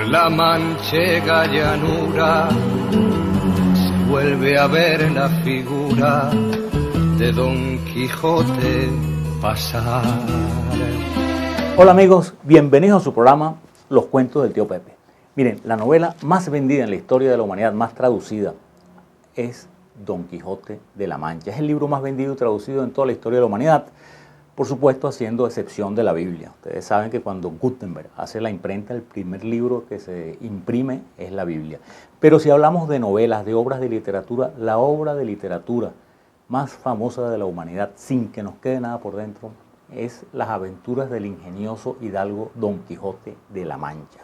la manchega llanura se vuelve a ver la figura de Don Quijote pasar. Hola amigos, bienvenidos a su programa Los Cuentos del Tío Pepe. Miren, la novela más vendida en la historia de la humanidad, más traducida, es Don Quijote de la Mancha. Es el libro más vendido y traducido en toda la historia de la humanidad, por supuesto haciendo excepción de la Biblia. Ustedes saben que cuando Gutenberg hace la imprenta, el primer libro que se imprime es la Biblia. Pero si hablamos de novelas, de obras de literatura, la obra de literatura más famosa de la humanidad, sin que nos quede nada por dentro, es Las aventuras del ingenioso hidalgo Don Quijote de la Mancha.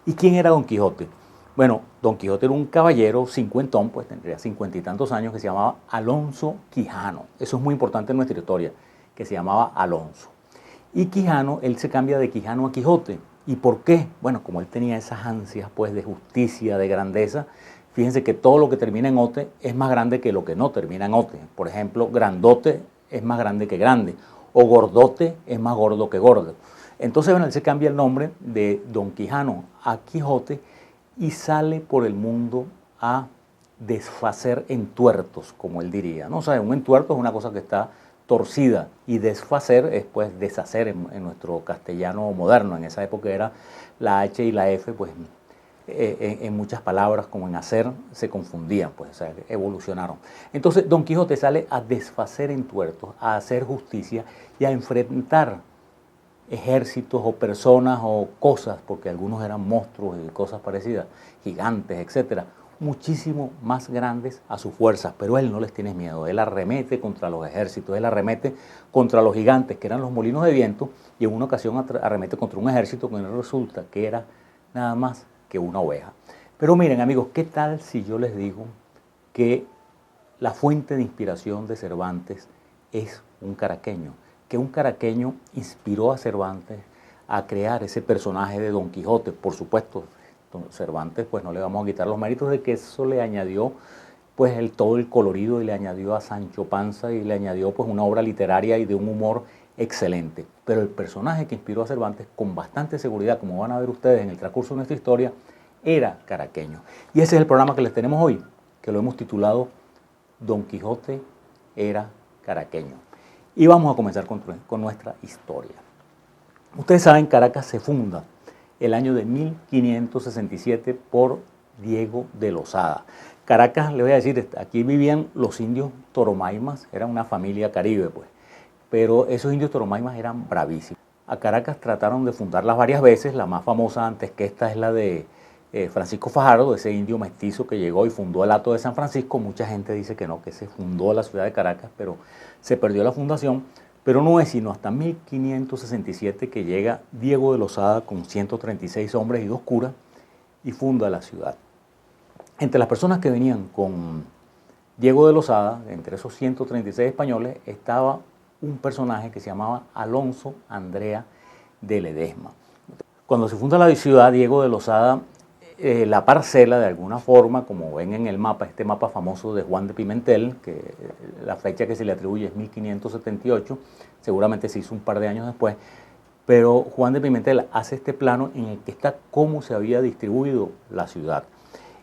¿Y quién era Don Quijote? Bueno, Don Quijote era un caballero cincuentón, pues tendría 50 y tantos años, que se llamaba Alonso Quijano. Eso es muy importante en nuestra historia, que se llamaba Alonso. Y Quijano, él se cambia de Quijano a Quijote. ¿Y por qué? Bueno, como él tenía esas ansias pues de justicia, de grandeza, fíjense que todo lo que termina en ote es más grande que lo que no termina en ote. Por ejemplo, grandote es más grande que grande, o gordote es más gordo que gordo. Entonces, bueno, él se cambia el nombre de Don Quijano a Quijote y sale por el mundo a desfacer entuertos, como él diría, ¿no? O sea, un entuerto es una cosa que está torcida y desfacer es pues deshacer en nuestro castellano moderno. En esa época era la H y la F, pues en muchas palabras como en hacer se confundían, pues o sea, evolucionaron. Entonces Don Quijote sale a desfacer entuertos, a hacer justicia y a enfrentar ejércitos o personas o cosas, porque algunos eran monstruos y cosas parecidas, gigantes, etcétera, muchísimo más grandes a sus fuerzas, pero él no les tiene miedo. Él arremete contra los ejércitos, él arremete contra los gigantes que eran los molinos de viento, y en una ocasión arremete contra un ejército que resulta que era nada más que una oveja. Pero miren amigos, ¿qué tal si yo les digo que la fuente de inspiración de Cervantes es un caraqueño? Que un caraqueño inspiró a Cervantes a crear ese personaje de Don Quijote. Por supuesto, Cervantes pues no le vamos a quitar los méritos de que eso le añadió pues todo el colorido, y le añadió a Sancho Panza y le añadió pues una obra literaria y de un humor excelente. Pero el personaje que inspiró a Cervantes con bastante seguridad, como van a ver ustedes en el transcurso de nuestra historia, era caraqueño. Y ese es el programa que les tenemos hoy, que lo hemos titulado Don Quijote era caraqueño. Y vamos a comenzar con nuestra historia. Ustedes saben, Caracas se funda el año de 1567 por Diego de Lozada. Caracas, le voy a decir, aquí vivían los indios toromaimas, era una familia caribe, pues, pero esos indios toromaimas eran bravísimos. A Caracas trataron de fundarlas varias veces, la más famosa antes que esta es la de Francisco Fajardo, ese indio mestizo que llegó y fundó el Hato de San Francisco. Mucha gente dice que no, que se fundó la ciudad de Caracas, pero se perdió la fundación. Pero no es sino hasta 1567 que llega Diego de Lozada con 136 hombres y 2 curas y funda la ciudad. Entre las personas que venían con Diego de Lozada, entre esos 136 españoles, estaba un personaje que se llamaba Alonso Andrea de Ledesma. Cuando se funda la ciudad, Diego de Lozada la parcela, de alguna forma, como ven en el mapa, este mapa famoso de Juan de Pimentel, que la fecha que se le atribuye es 1578, seguramente se hizo un par de años después, pero Juan de Pimentel hace este plano en el que está cómo se había distribuido la ciudad.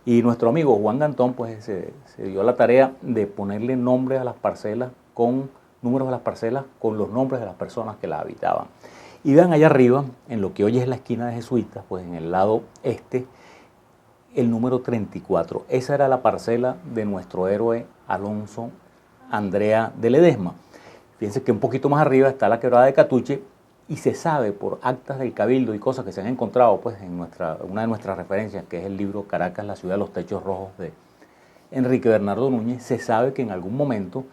Y nuestro amigo Juan Gantón pues se dio la tarea de ponerle nombres a las parcelas, con números a las parcelas, con los nombres de las personas que las habitaban. Y vean allá arriba, en lo que hoy es la esquina de Jesuitas, pues en el lado este, el número 34. Esa era la parcela de nuestro héroe Alonso Andrea de Ledesma. Fíjense que un poquito más arriba está la quebrada de Catuche, y se sabe por actas del Cabildo y cosas que se han encontrado pues en una de nuestras referencias, que es el libro Caracas, la ciudad de los techos rojos de Enrique Bernardo Núñez, se sabe que en algún momento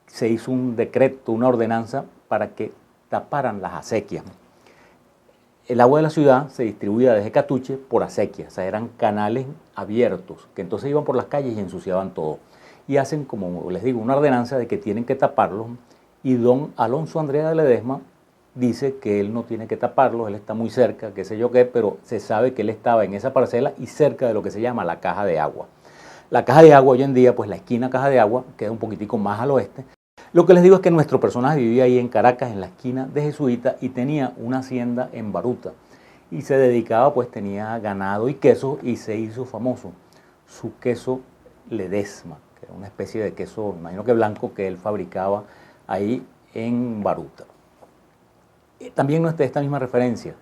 se hizo un decreto, una ordenanza para que taparan las acequias. El agua de la ciudad se distribuía desde Catuche por acequias, o sea, eran canales abiertos, que entonces iban por las calles y ensuciaban todo. Y hacen, como les digo, una ordenanza de que tienen que taparlos, y don Alonso Andrea de Ledesma dice que él no tiene que taparlos, él está muy cerca, qué sé yo qué, pero se sabe que él estaba en esa parcela y cerca de lo que se llama la caja de agua. La caja de agua hoy en día, pues la esquina caja de agua, queda un poquitico más al oeste. Lo que les digo es que nuestro personaje vivía ahí en Caracas, en la esquina de Jesuita, y tenía una hacienda en Baruta. y se dedicaba, pues tenía ganado y queso y se hizo famoso su queso Ledesma, que era una especie de queso, imagino que blanco, que él fabricaba ahí en Baruta. También esta misma referencia,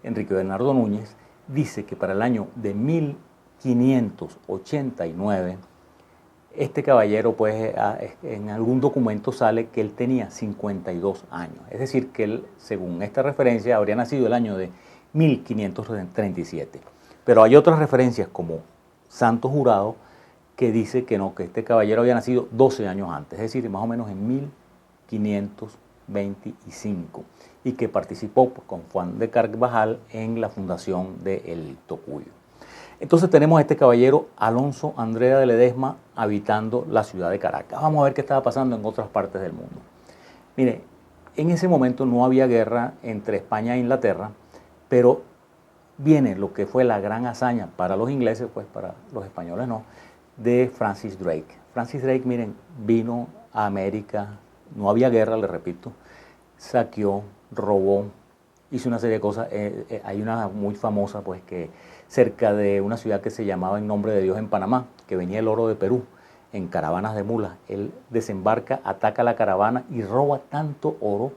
Enrique Bernardo Núñez, dice que para el año de 1589, este caballero, pues en algún documento sale que él tenía 52 años. Es decir, que él, según esta referencia, habría nacido el año de 1537. Pero hay otras referencias como Santo Jurado que dice que no, que este caballero había nacido 12 años antes, es decir, más o menos en 1525, y que participó pues, con Juan de Carvajal en la fundación de El Tocuyo. Entonces tenemos a este caballero Alonso Andrea de Ledesma habitando la ciudad de Caracas. Vamos a ver qué estaba pasando en otras partes del mundo. Mire, en ese momento no había guerra entre España e Inglaterra, pero viene lo que fue la gran hazaña para los ingleses, pues para los españoles no, de Francis Drake. Francis Drake, miren, vino a América, no había guerra, le repito, saqueó, robó, hizo una serie de cosas. Hay una muy famosa, pues, que cerca de una ciudad que se llamaba En Nombre de Dios en Panamá, que venía el oro de Perú en caravanas de mulas. Él desembarca, ataca la caravana y roba tanto oro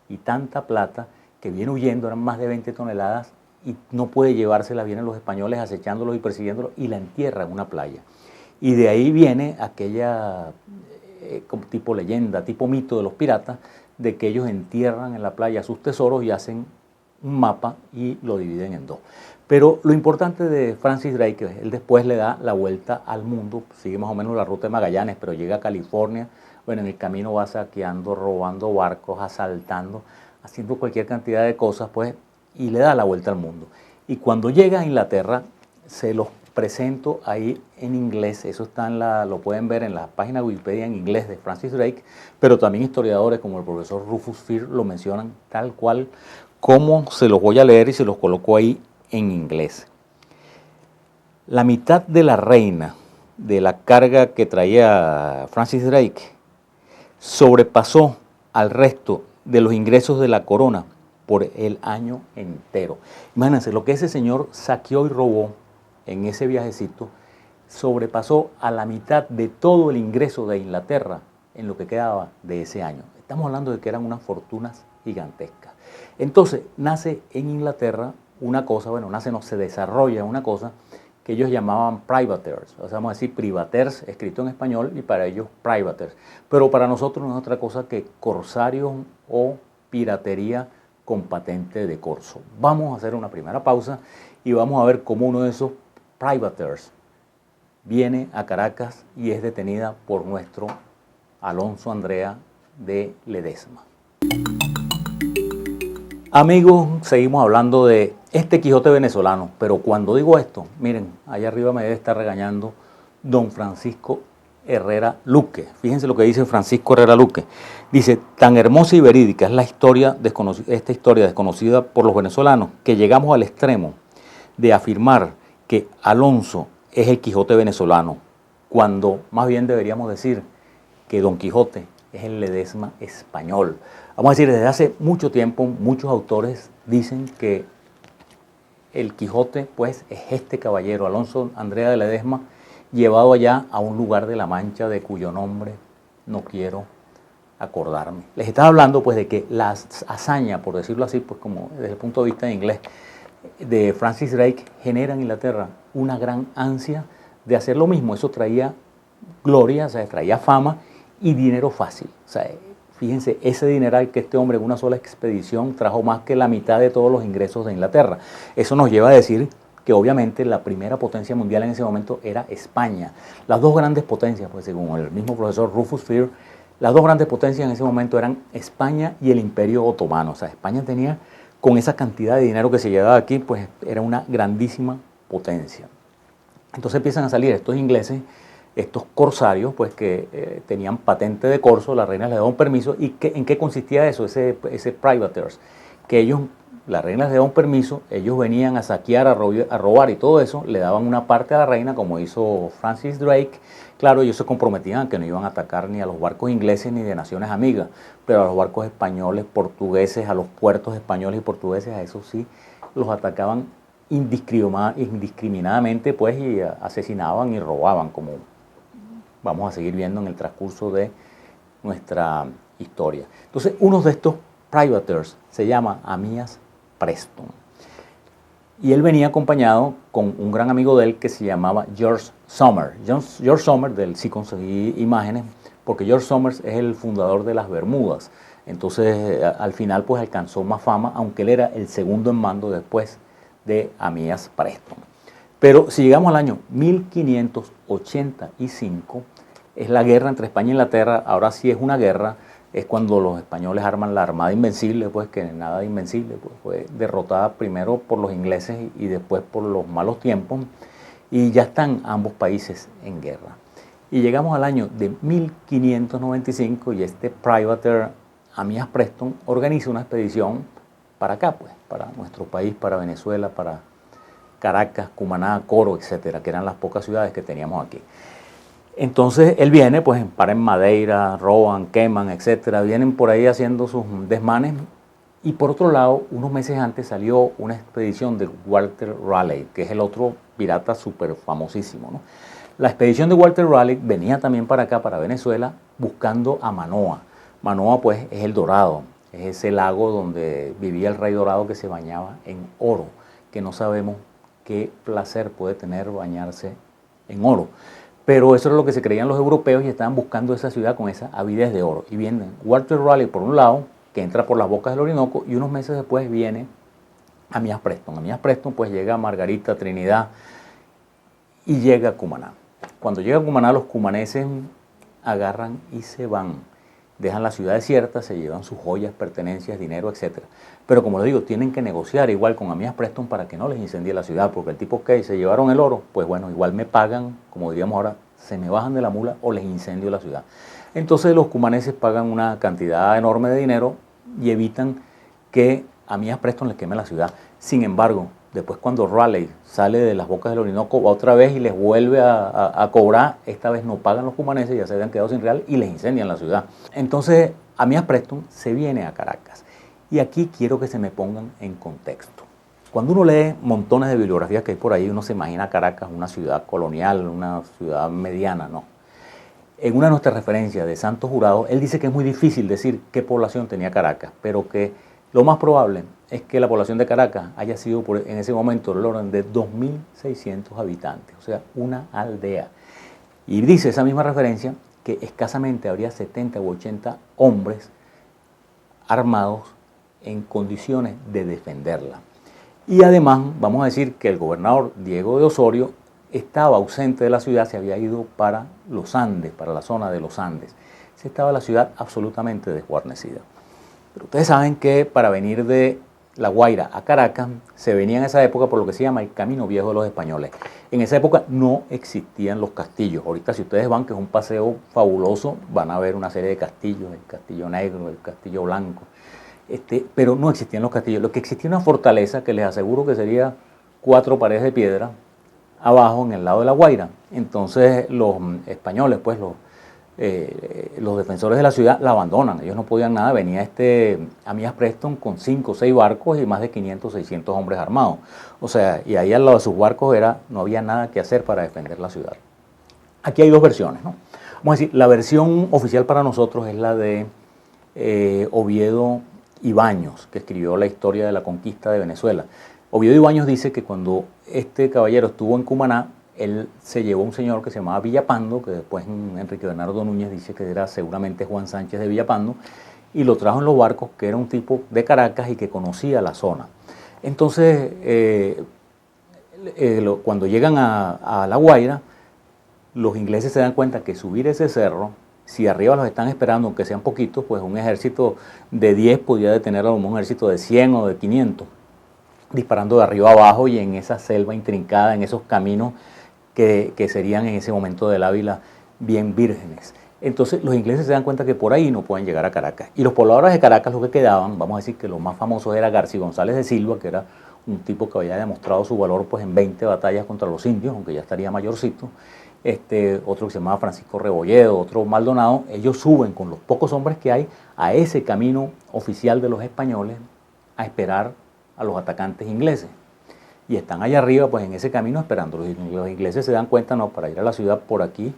y tanta plata que viene huyendo, eran más de 20 toneladas, y no puede llevársela, vienen los españoles acechándolos y persiguiéndolos y la entierra en una playa. Y de ahí viene aquella tipo leyenda, tipo mito de los piratas, de que ellos entierran en la playa sus tesoros y hacen un mapa y lo dividen en dos. Pero lo importante de Francis Drake, él después le da la vuelta al mundo, sigue más o menos la ruta de Magallanes, pero llega a California, bueno, en el camino va saqueando, robando barcos, asaltando, haciendo cualquier cantidad de cosas, pues, y le da la vuelta al mundo. Y cuando llega a Inglaterra, se los presento ahí en inglés, eso está lo pueden ver en la página de Wikipedia en inglés de Francis Drake, pero también historiadores como el profesor Rufus Fear lo mencionan tal cual como se los voy a leer y se los coloco ahí en inglés. La mitad de la reina de la carga que traía Francis Drake sobrepasó al resto de los ingresos de la corona por el año entero. Imagínense, lo que ese señor saqueó y robó en ese viajecito sobrepasó a la mitad de todo el ingreso de Inglaterra en lo que quedaba de ese año. Estamos hablando de que eran unas fortunas gigantescas. Entonces, nace en Inglaterra una cosa, bueno, se desarrolla una cosa que ellos llamaban privateers, o sea, vamos a decir privaters, escrito en español, y para ellos privaters. Pero para nosotros no es otra cosa que corsarios o piratería con patente de corso. Vamos a hacer una primera pausa y vamos a ver cómo uno de esos privaters viene a Caracas y es detenida por nuestro Alonso Andrea de Ledesma. Amigos, seguimos hablando de este Quijote venezolano, pero cuando digo esto, miren, allá arriba me debe estar regañando don Francisco Herrera Luque. Fíjense lo que dice Francisco Herrera Luque. Dice, tan hermosa y verídica es esta historia desconocida por los venezolanos, que llegamos al extremo de afirmar que Alonso es el Quijote venezolano, cuando más bien deberíamos decir que Don Quijote es el Ledesma español. Vamos a decir, desde hace mucho tiempo muchos autores dicen que el Quijote pues es este caballero, Alonso Andrea de Ledesma, llevado allá a un lugar de la Mancha de cuyo nombre no quiero acordarme. Les estaba hablando pues de que la hazaña, por decirlo así, pues como desde el punto de vista de inglés, de Francis Drake genera en Inglaterra una gran ansia de hacer lo mismo. Eso traía gloria, o sea, traía fama y dinero fácil. O sea, fíjense, ese dineral que este hombre en una sola expedición trajo más que la mitad de todos los ingresos de Inglaterra. Eso nos lleva a decir que obviamente la primera potencia mundial en ese momento era España. Las dos grandes potencias, pues según el mismo profesor Rufus Fear, las dos grandes potencias en ese momento eran España y el Imperio Otomano. O sea, España tenía, con esa cantidad de dinero que se llevaba aquí, pues era una grandísima potencia. Entonces empiezan a salir estos ingleses, estos corsarios, pues que tenían patente de corso, las reinas les daban permiso. ¿Y en qué consistía eso, ese privateers? Que ellos, las reinas les daban permiso, ellos venían a saquear, a robar y todo eso, le daban una parte a la reina, como hizo Francis Drake. Claro, ellos se comprometían a que no iban a atacar ni a los barcos ingleses ni de naciones amigas, pero a los barcos españoles, portugueses, a los puertos españoles y portugueses, a eso sí los atacaban indiscriminadamente, pues, y asesinaban y robaban, como vamos a seguir viendo en el transcurso de nuestra historia. Entonces, uno de estos privateers se llama Amías Preston. Y él venía acompañado con un gran amigo de él que se llamaba George Somers. George Somers, del sí conseguí imágenes, porque George Somers es el fundador de las Bermudas. Entonces, al final, pues alcanzó más fama, aunque él era el segundo en mando después de Amías Preston. Pero si llegamos al año 1585, es la guerra entre España e Inglaterra. Ahora sí es una guerra, es cuando los españoles arman la Armada Invencible, pues que nada de invencible, pues fue derrotada primero por los ingleses y después por los malos tiempos, y ya están ambos países en guerra. Y llegamos al año de 1595 y este privateer Amías Preston organiza una expedición para acá, pues, para nuestro país, para Venezuela, para Caracas, Cumaná, Coro, etcétera, que eran las pocas ciudades que teníamos aquí. Entonces él viene, pues para en Madeira, roban, queman, etcétera, vienen por ahí haciendo sus desmanes. Y por otro lado, unos meses antes salió una expedición de Walter Raleigh, que es el otro pirata súper famosísimo, ¿no? La expedición de Walter Raleigh venía también para acá, para Venezuela, buscando a Manoa. Manoa, pues, es el Dorado, es ese lago donde vivía el rey dorado que se bañaba en oro, que no sabemos qué placer puede tener bañarse en oro. Pero eso era lo que se creían los europeos y estaban buscando esa ciudad con esa avidez de oro. Y viene Walter Raleigh por un lado, que entra por las bocas del Orinoco, y unos meses después viene Amías Preston. Amías Preston pues llega a Margarita, Trinidad y llega a Cumaná. Cuando llega a Cumaná, los cumaneses agarran y se van. Dejan la ciudad desierta, se llevan sus joyas, pertenencias, dinero, etc. Pero como les digo, tienen que negociar igual con Amías Preston para que no les incendie la ciudad, porque el tipo que se llevaron el oro, pues bueno, igual me pagan, como diríamos ahora, se me bajan de la mula o les incendio la ciudad. Entonces los cumaneses pagan una cantidad enorme de dinero y evitan que Amías Preston les queme la ciudad. Sin embargo, después cuando Raleigh sale de las bocas del Orinoco, va otra vez y les vuelve a cobrar. Esta vez no pagan los cumaneses, ya se habían quedado sin real y les incendian la ciudad. Entonces Amías Preston se viene a Caracas. Y aquí quiero que se me pongan en contexto. Cuando uno lee montones de bibliografías que hay por ahí, uno se imagina Caracas una ciudad colonial, una ciudad mediana, no. En una de nuestras referencias de Santos Jurado, él dice que es muy difícil decir qué población tenía Caracas, pero que lo más probable es que la población de Caracas haya sido en ese momento del orden de 2.600 habitantes, o sea, una aldea. Y dice esa misma referencia que escasamente habría 70 u 80 hombres armados en condiciones de defenderla. Y además, vamos a decir que el gobernador Diego de Osorio estaba ausente de la ciudad, se había ido para los Andes, para la zona de los Andes. Se estaba la ciudad absolutamente desguarnecida. Pero ustedes saben que para venir de La Guaira a Caracas se venía en esa época por lo que se llama el Camino Viejo de los Españoles. En esa época no existían los castillos. Ahorita si ustedes van, que es un paseo fabuloso, van a ver una serie de castillos, el Castillo Negro, el Castillo Blanco. Pero no existían los castillos. Lo que existía una fortaleza que les aseguro que sería 4 paredes de piedra abajo en el lado de La Guaira. Entonces los españoles, pues los defensores de la ciudad la abandonan. Ellos no podían nada. Venía Amías Preston con 5 o 6 barcos y más de 500 o 600 hombres armados. O sea, y ahí al lado de sus barcos no había nada que hacer para defender la ciudad. Aquí hay 2 versiones, ¿no? Vamos a decir, la versión oficial para nosotros es la de Oviedo Ibáñez, que escribió la historia de la conquista de Venezuela. Oviedo Ibáñez dice que cuando este caballero estuvo en Cumaná, él se llevó a un señor que se llamaba Villapando, que después Enrique Bernardo Núñez dice que era seguramente Juan Sánchez de Villapando, y lo trajo en los barcos, que era un tipo de Caracas y que conocía la zona. Entonces, cuando llegan a La Guaira, los ingleses se dan cuenta que subir ese cerro, si arriba los están esperando, aunque sean poquitos, pues un ejército de 10 podía detener a un ejército de 100 o de 500, disparando de arriba abajo y en esa selva intrincada, en esos caminos que serían en ese momento del Ávila bien vírgenes. Entonces los ingleses se dan cuenta que por ahí no pueden llegar a Caracas. Y los pobladores de Caracas, lo que quedaban, vamos a decir que los más famosos era García González de Silva, que era un tipo que había demostrado su valor pues, en 20 batallas contra los indios, aunque ya estaría mayorcito. Otro que se llamaba Francisco Rebolledo, otro Maldonado. Ellos suben con los pocos hombres que hay a ese camino oficial de los españoles a esperar a los atacantes ingleses. Y están allá arriba, pues en ese camino esperando. Los ingleses se dan cuenta, no, para ir a la ciudad por aquí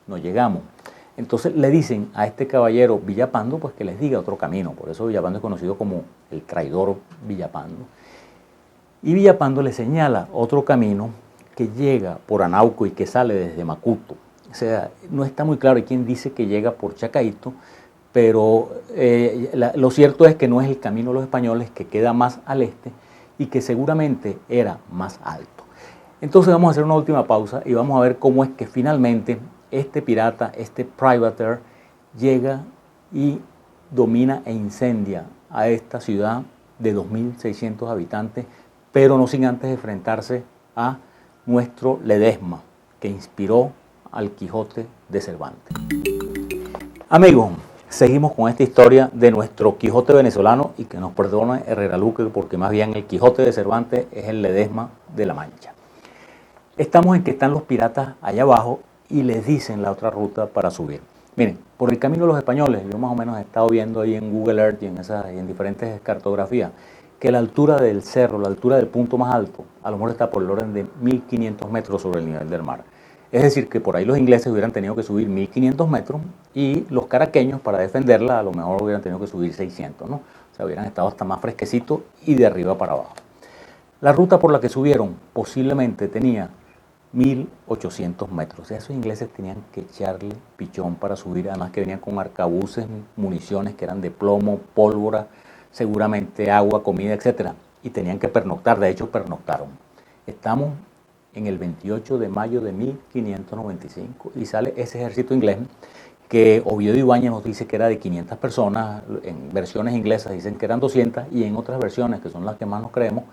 no llegamos. Entonces le dicen a este caballero Villapando, pues que les diga otro camino. Por eso Villapando es conocido como el traidor Villapando. Y Villapando le señala otro camino que llega por Anauco y que sale desde Macuto. O sea, no está muy claro, hay quien dice que llega por Chacaito, pero lo cierto es que no es el camino de los españoles, que queda más al este y que seguramente era más alto. Entonces vamos a hacer una última pausa y vamos a ver cómo es que finalmente este pirata, este privateer, llega y domina e incendia a esta ciudad de 2.600 habitantes, pero no sin antes enfrentarse a nuestro Ledesma, que inspiró al Quijote de Cervantes. Amigos, seguimos con esta historia de nuestro Quijote venezolano, y que nos perdone Herrera Luque, porque más bien el Quijote de Cervantes es el Ledesma de la Mancha. Estamos en que están los piratas allá abajo y les dicen la otra ruta para subir. Miren, por el camino de los españoles, yo más o menos he estado viendo ahí en Google Earth y en diferentes cartografías, que la altura del cerro, la altura del punto más alto, a lo mejor está por el orden de 1.500 metros sobre el nivel del mar. Es decir, que por ahí los ingleses hubieran tenido que subir 1.500 metros y los caraqueños, para defenderla, a lo mejor hubieran tenido que subir 600, ¿no? O sea, hubieran estado hasta más fresquecitos y de arriba para abajo. La ruta por la que subieron posiblemente tenía 1.800 metros. O sea, esos ingleses tenían que echarle pichón para subir, además que venían con arcabuces, municiones que eran de plomo, pólvora, seguramente agua, comida, etc. Y tenían que pernoctar, de hecho pernoctaron. Estamos en el 28 de mayo de 1595 y sale ese ejército inglés que Oviedo Ibáñez nos dice que era de 500 personas, en versiones inglesas dicen que eran 200 y en otras versiones, que son las que más nos creemos,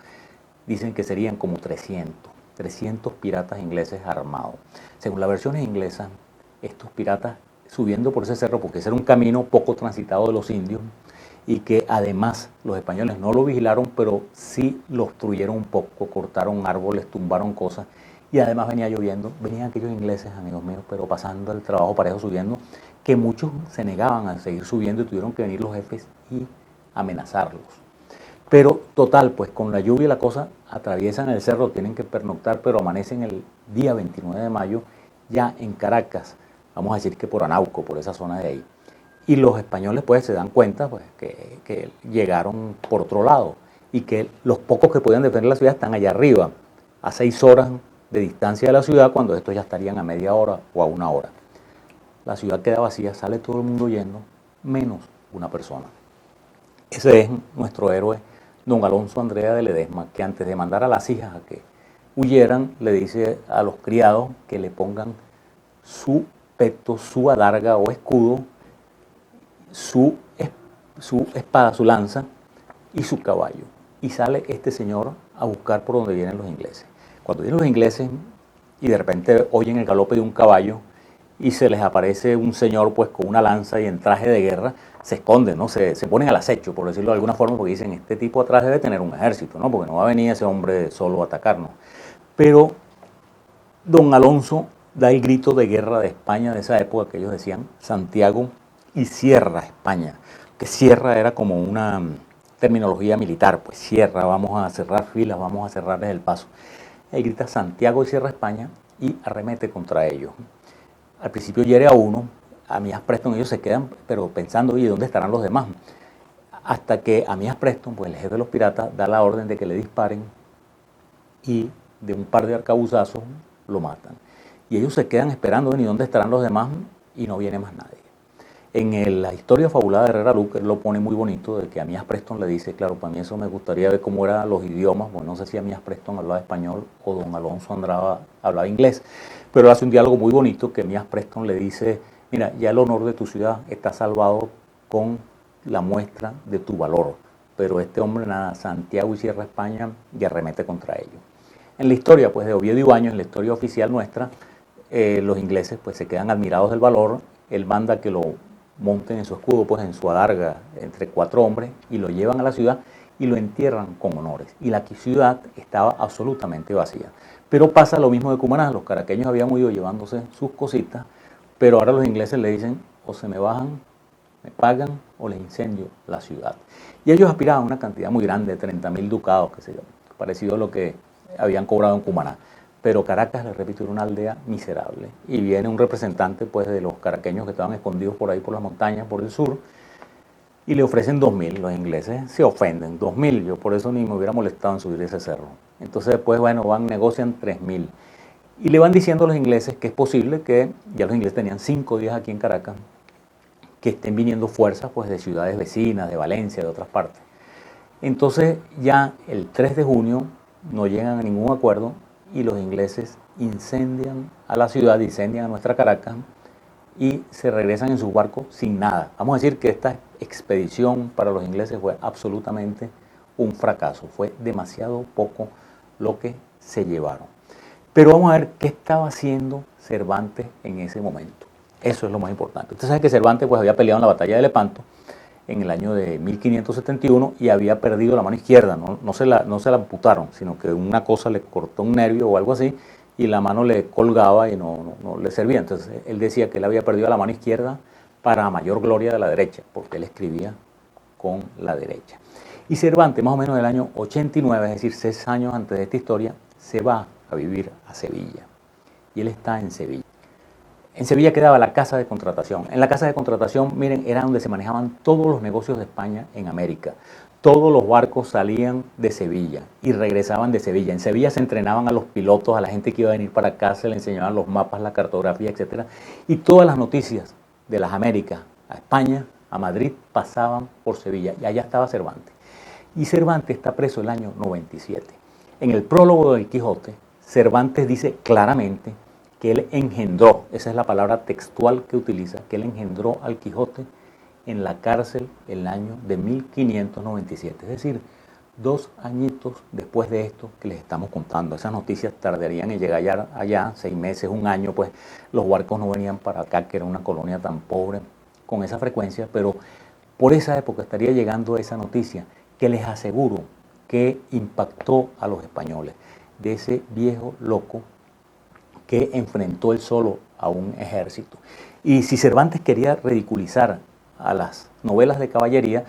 dicen que serían como 300 piratas ingleses armados. Según las versiones inglesas, estos piratas subiendo por ese cerro, porque ese era un camino poco transitado de los indios, y que además los españoles no lo vigilaron, pero sí lo obstruyeron un poco, cortaron árboles, tumbaron cosas, y además venía lloviendo. Venían aquellos ingleses, amigos míos, pero pasando el trabajo parejo subiendo, que muchos se negaban a seguir subiendo y tuvieron que venir los jefes y amenazarlos. Pero total, pues con la lluvia y la cosa, atraviesan el cerro, tienen que pernoctar, pero amanecen el día 29 de mayo ya en Caracas, vamos a decir que por Anauco, por esa zona de ahí. Y los españoles pues se dan cuenta pues, que llegaron por otro lado y que los pocos que podían defender la ciudad están allá arriba, a 6 horas de distancia de la ciudad, cuando estos ya estarían a media hora o a 1 hora. La ciudad queda vacía, sale todo el mundo huyendo, menos una persona. Ese es nuestro héroe, don Alonso Andrea de Ledesma, que antes de mandar a las hijas a que huyeran, le dice a los criados que le pongan su peto, su adarga o escudo, su espada, su lanza y su caballo. Y sale este señor a buscar por donde vienen los ingleses. Cuando vienen los ingleses y de repente oyen el galope de un caballo y se les aparece un señor pues con una lanza y en traje de guerra, se esconden, ¿no? Se ponen al acecho, por decirlo de alguna forma, porque dicen, este tipo atrás debe tener un ejército, ¿no? Porque no va a venir ese hombre solo a atacarnos. Pero don Alonso da el grito de guerra de España de esa época, que ellos decían Santiago y cierra España, que cierra era como una terminología militar, pues cierra, vamos a cerrar filas, vamos a cerrarles el paso. Él grita Santiago y cierra España y arremete contra ellos. Al principio hiere a uno, Amías Preston, ellos se quedan pero pensando, oye, ¿dónde estarán los demás? Hasta que Amías Preston, pues el jefe de los piratas, da la orden de que le disparen y de un par de arcabuzazos lo matan. Y ellos se quedan esperando, ¿y dónde estarán los demás? Y no viene más nadie. En la historia fabulada de Herrera Luque, él lo pone muy bonito, de que Amías Preston le dice, claro, para mí eso me gustaría ver cómo eran los idiomas, bueno, no sé si Amías Preston hablaba español o don Alonso Andrada hablaba inglés, pero él hace un diálogo muy bonito que Amías Preston le dice, mira, ya el honor de tu ciudad está salvado con la muestra de tu valor, pero este hombre nada, Santiago y cierra España y arremete contra ellos. En la historia pues de Oviedo Ibáñez, en la historia oficial nuestra, los ingleses pues se quedan admirados del valor, él manda que lo monten en su escudo, pues en su adarga, entre 4 hombres, y lo llevan a la ciudad y lo entierran con honores. Y la ciudad estaba absolutamente vacía. Pero pasa lo mismo de Cumaná, los caraqueños habían huido llevándose sus cositas, pero ahora los ingleses le dicen, o se me bajan, me pagan, o les incendio la ciudad. Y ellos aspiraban a una cantidad muy grande, 30.000 ducados, qué sé yo, parecido a lo que habían cobrado en Cumaná. Pero Caracas, les repito, era una aldea miserable. Y viene un representante pues, de los caraqueños que estaban escondidos por ahí por las montañas, por el sur, y le ofrecen 2.000. Los ingleses se ofenden, 2.000. Yo por eso ni me hubiera molestado en subir ese cerro. Entonces después, bueno, negocian 3.000. Y le van diciendo a los ingleses que es posible que, ya los ingleses tenían 5 días aquí en Caracas, que estén viniendo fuerzas pues, de ciudades vecinas, de Valencia, de otras partes. Entonces ya el 3 de junio no llegan a ningún acuerdo y los ingleses incendian a la ciudad, incendian a nuestra Caracas y se regresan en sus barcos sin nada. Vamos a decir que esta expedición para los ingleses fue absolutamente un fracaso, fue demasiado poco lo que se llevaron. Pero vamos a ver qué estaba haciendo Cervantes en ese momento. Eso es lo más importante. Usted sabe que Cervantes pues, había peleado en la batalla de Lepanto en el año de 1571 y había perdido la mano izquierda, no se la amputaron, sino que una cosa le cortó un nervio o algo así y la mano le colgaba y no le servía. Entonces él decía que él había perdido la mano izquierda para mayor gloria de la derecha, porque él escribía con la derecha. Y Cervantes, más o menos en el año 89, es decir, 6 años antes de esta historia, se va a vivir a Sevilla. Y él está en Sevilla. En Sevilla quedaba la casa de contratación. En la casa de contratación, miren, era donde se manejaban todos los negocios de España en América. Todos los barcos salían de Sevilla y regresaban de Sevilla. En Sevilla se entrenaban a los pilotos, a la gente que iba a venir para acá, se le enseñaban los mapas, la cartografía, etc. Y todas las noticias de las Américas a España, a Madrid, pasaban por Sevilla. Y allá estaba Cervantes. Y Cervantes está preso el año 97. En el prólogo del Quijote, Cervantes dice claramente que él engendró, esa es la palabra textual que utiliza, que él engendró al Quijote en la cárcel el año de 1597. Es decir, 2 añitos después de esto que les estamos contando. Esas noticias tardarían en llegar allá 6 meses, 1 año, pues los barcos no venían para acá, que era una colonia tan pobre, con esa frecuencia, pero por esa época estaría llegando esa noticia que les aseguro que impactó a los españoles, de ese viejo loco que enfrentó él solo a un ejército. Y si Cervantes quería ridiculizar a las novelas de caballería,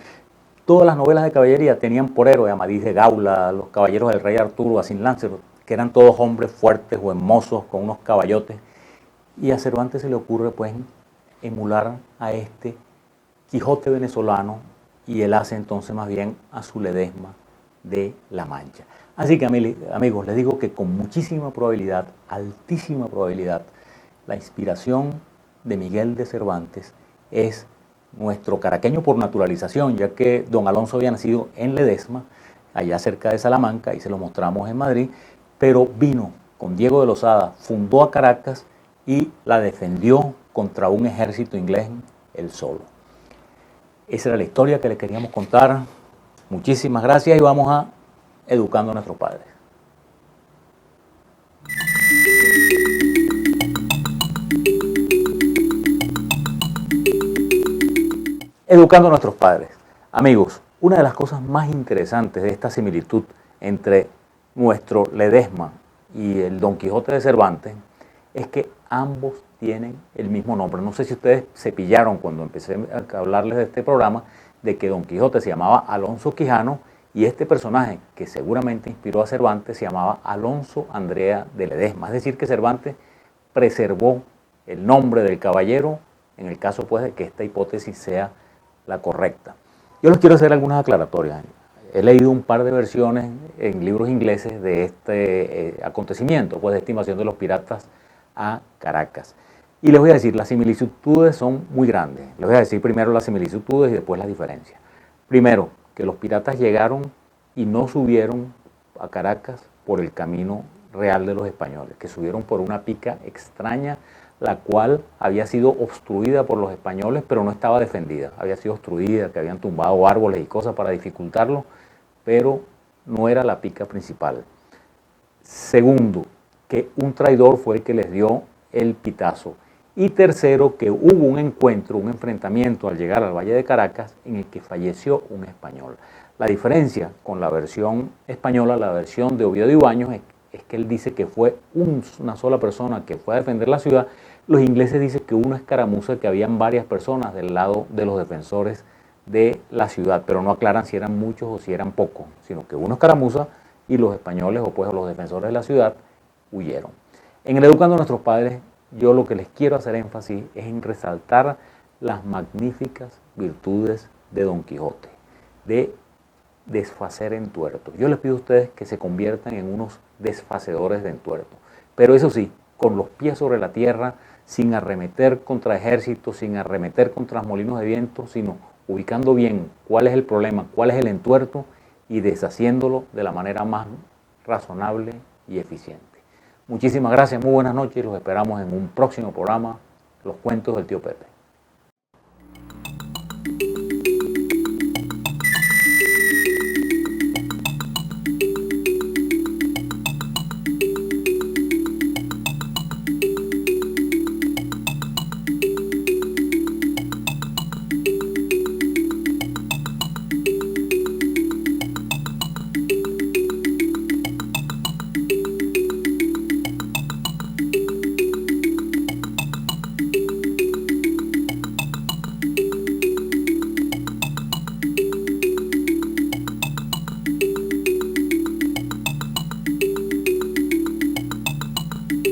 todas las novelas de caballería tenían por héroe a Amadís de Gaula, a los caballeros del rey Arturo, a Sin Lancelot, que eran todos hombres fuertes o hermosos con unos caballotes. Y a Cervantes se le ocurre pues emular a este Quijote venezolano y él hace entonces más bien a su Ledesma de la Mancha. Así que amigos, les digo que con muchísima probabilidad, altísima probabilidad, la inspiración de Miguel de Cervantes es nuestro caraqueño por naturalización, ya que don Alonso había nacido en Ledesma, allá cerca de Salamanca, y se lo mostramos en Madrid, pero vino con Diego de Lozada, fundó a Caracas y la defendió contra un ejército inglés él solo. Esa era la historia que le queríamos contar. Muchísimas gracias y vamos a Educando a nuestros padres. Educando a nuestros padres. Amigos, una de las cosas más interesantes de esta similitud entre nuestro Ledesma y el Don Quijote de Cervantes es que ambos tienen el mismo nombre. No sé si ustedes se pillaron cuando empecé a hablarles de este programa, de que Don Quijote se llamaba Alonso Quijano y este personaje que seguramente inspiró a Cervantes se llamaba Alonso Andrea de Ledesma. Es decir, que Cervantes preservó el nombre del caballero en el caso pues de que esta hipótesis sea la correcta. Yo les quiero hacer algunas aclaratorias. He leído un par de versiones en libros ingleses de este acontecimiento, pues de esta invasión de los piratas a Caracas. Y les voy a decir, las similitudes son muy grandes. Les voy a decir primero las similitudes y después las diferencias. Primero, que los piratas llegaron y no subieron a Caracas por el camino real de los españoles, que subieron por una pica extraña, la cual había sido obstruida por los españoles, pero no estaba defendida. Había sido obstruida, que habían tumbado árboles y cosas para dificultarlo, pero no era la pica principal. Segundo, que un traidor fue el que les dio el pitazo. Y tercero, que hubo un encuentro, un enfrentamiento al llegar al Valle de Caracas en el que falleció un español. La diferencia con la versión española, la versión de Oviedo Ibáñez, es que él dice que fue una sola persona que fue a defender la ciudad. Los ingleses dicen que hubo una escaramuza, que habían varias personas del lado de los defensores de la ciudad, pero no aclaran si eran muchos o si eran pocos, sino que uno escaramuza y los españoles o pues los defensores de la ciudad huyeron. En el Educando a nuestros padres, yo lo que les quiero hacer énfasis es en resaltar las magníficas virtudes de Don Quijote, de desfacer entuertos. Yo les pido a ustedes que se conviertan en unos desfacedores de entuertos, pero eso sí, con los pies sobre la tierra, sin arremeter contra ejércitos, sin arremeter contra molinos de viento, sino ubicando bien cuál es el problema, cuál es el entuerto y deshaciéndolo de la manera más razonable y eficiente. Muchísimas gracias, muy buenas noches y los esperamos en un próximo programa, Los Cuentos del Tío Pepe.